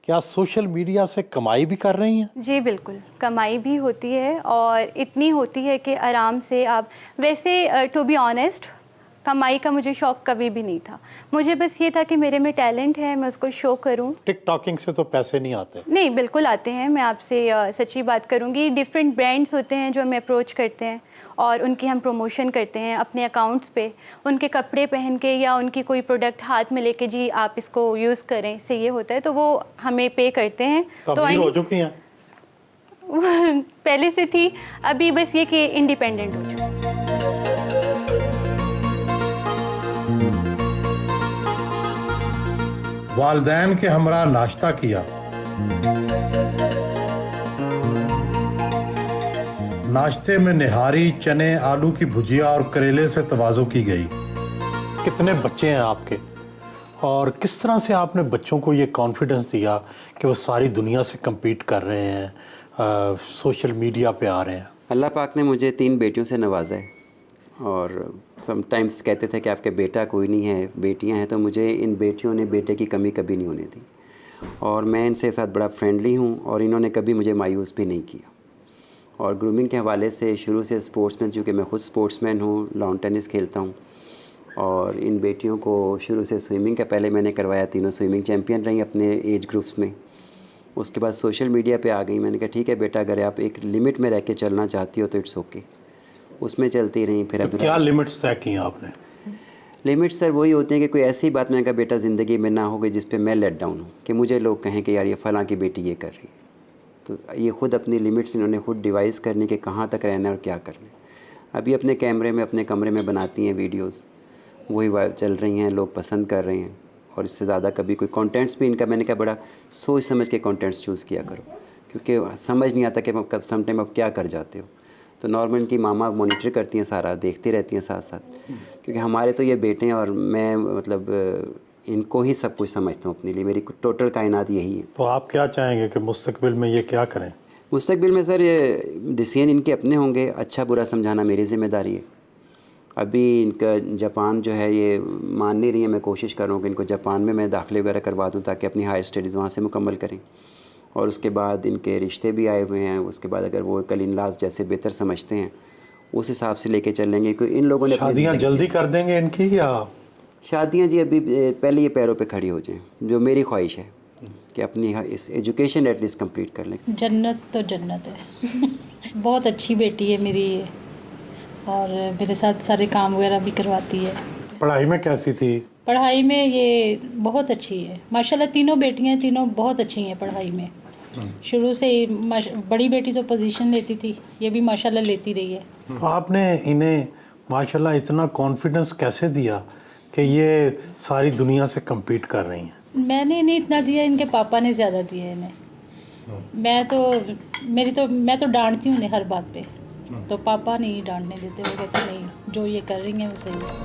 क्या social media से कमाई भी कर रही हैं? जी बिल्कुल, कमाई भी होती है और इतनी होती है कि आराम से आप वैसे टू बी ऑनेस्ट कमाई का मुझे शौक़ कभी भी नहीं था। मुझे बस ये था कि मेरे में टैलेंट है, मैं उसको शो करूं। टिकटॉकिंग से तो पैसे नहीं आते? नहीं, बिल्कुल आते हैं। मैं आपसे सच्ची बात करूंगी। डिफरेंट ब्रांड्स होते हैं जो हमें अप्रोच करते हैं और उनकी हम प्रमोशन करते हैं अपने अकाउंट्स पे। उनके कपड़े पहन के या उनकी कोई प्रोडक्ट हाथ में लेके जी आप इसको यूज़ करें, इससे ये होता है, तो वो हमें पे करते हैं। तो अमीर हो चुकी हैं? पहले से थी, अभी बस ये कि इंडिपेंडेंट हो चुकी। वालदैन के हमरा नाश्ता किया। नाश्ते में निहारी, चने, आलू की भुजिया और करेले से तवाज़ो की गई। कितने बच्चे हैं आपके और किस तरह से आपने बच्चों को ये कॉन्फिडेंस दिया कि वो सारी दुनिया से compete कर रहे हैं, सोशल मीडिया पे आ रहे हैं? अल्लाह पाक ने मुझे 3 बेटियों से नवाजा है और समटाइम्स कहते थे कि आपके बेटा कोई नहीं है, बेटियां हैं, तो मुझे इन बेटियों ने बेटे की कमी कभी नहीं होने दी और मैं इनसे साथ बड़ा फ्रेंडली हूं और इन्होंने कभी मुझे मायूस भी नहीं किया। और ग्रूमिंग के हवाले से शुरू से स्पोर्ट्समैन, चूँकि मैं ख़ुद स्पोर्ट्समैन हूँ, लॉन टेनिस खेलता हूँ और इन बेटियों को शुरू से स्विमिंग का पहले मैंने करवाया, तीनों स्विमिंग चैम्पियन रही अपने एज ग्रुप्स में। उसके बाद सोशल मीडिया पे आ गई। मैंने कहा ठीक है बेटा, अगर आप एक लिमिट में रह के चलना चाहती हो तो इट्स ओके, उसमें चलती रही। फिर तो अभी क्या लिमिट्स तय की आपने? लिमिट्स सर वही होती हैं कि कोई ऐसी बात मैंने कहा बेटा ज़िंदगी में ना हो गई जिस पे मैं लेट डाउन हूँ, कि मुझे लोग कहें कि यार ये फ़लाँ की बेटी ये कर रही है। तो ये ख़ुद अपनी लिमिट्स इन्होंने खुद डिवाइस करनी कि कहाँ तक रहना है और क्या करना है। अभी अपने कैमरे में अपने कमरे में बनाती हैं वीडियोज़, वही चल रही हैं, लोग पसंद कर रहे हैं और इससे ज़्यादा कभी कोई कंटेंट्स भी इनका, मैंने कहा बड़ा सोच समझ के कंटेंट्स चूज़ किया करो, क्योंकि समझ नहीं आता कि कब सम टाइम आप क्या कर जाते हो। तो नॉर्मल इनकी मामा मॉनिटर करती हैं, सारा देखती रहती हैं साथ साथ, क्योंकि हमारे तो ये बेटे हैं और मैं मतलब इनको ही सब कुछ समझता हूँ अपने लिए, मेरी टोटल कायनात यही है। तो आप क्या चाहेंगे कि मुस्तकबिल में ये क्या करें? मुस्तकबिल में सर ये डिसीजन इनके अपने होंगे, अच्छा बुरा समझाना मेरी ज़िम्मेदारी है। अभी इनका जापान जो है ये मान नहीं रही है, मैं कोशिश कर रहा हूँ कि इनको जापान में मैं दाखिले वगैरह करवा दूँ ताकि अपनी हायर स्टडीज़ वहाँ से मुकम्मल करें। और उसके बाद इनके रिश्ते भी आए हुए हैं, उसके बाद अगर वो कल इन-लॉज़ जैसे बेहतर समझते हैं उस हिसाब से लेके चलेंगे। क्योंकि इन लोगों ने शादियाँ जल्दी कर देंगे इनकी या? शादियाँ जी अभी पहले ये पैरों पे खड़ी हो जाएं, जो मेरी ख्वाहिश है कि अपनी इस एजुकेशन एटलीस्ट कंप्लीट कर लें। जन्नत तो जन्नत है। बहुत अच्छी बेटी है मेरी ये और मेरे साथ सारे काम वगैरह भी करवाती है। पढ़ाई में कैसी थी? पढ़ाई में ये बहुत अच्छी है माशाल्लाह। तीनों बेटियां तीनों बहुत अच्छी हैं पढ़ाई में। शुरू से ही बड़ी बेटी तो पोजीशन लेती थी, ये भी माशाल्लाह लेती रही है। तो आपने इन्हें माशाल्लाह इतना कॉन्फिडेंस कैसे दिया कि ये सारी दुनिया से compete कर रही हैं? मैंने नहीं इतना दिया, इनके पापा ने ज़्यादा दिया इन्हें। मैं तो डांटती हूँ इन्हें हर बात पे, तो पापा नहीं डांटने देते, वो कहते नहीं जो ये कर रही हैं वो सही है।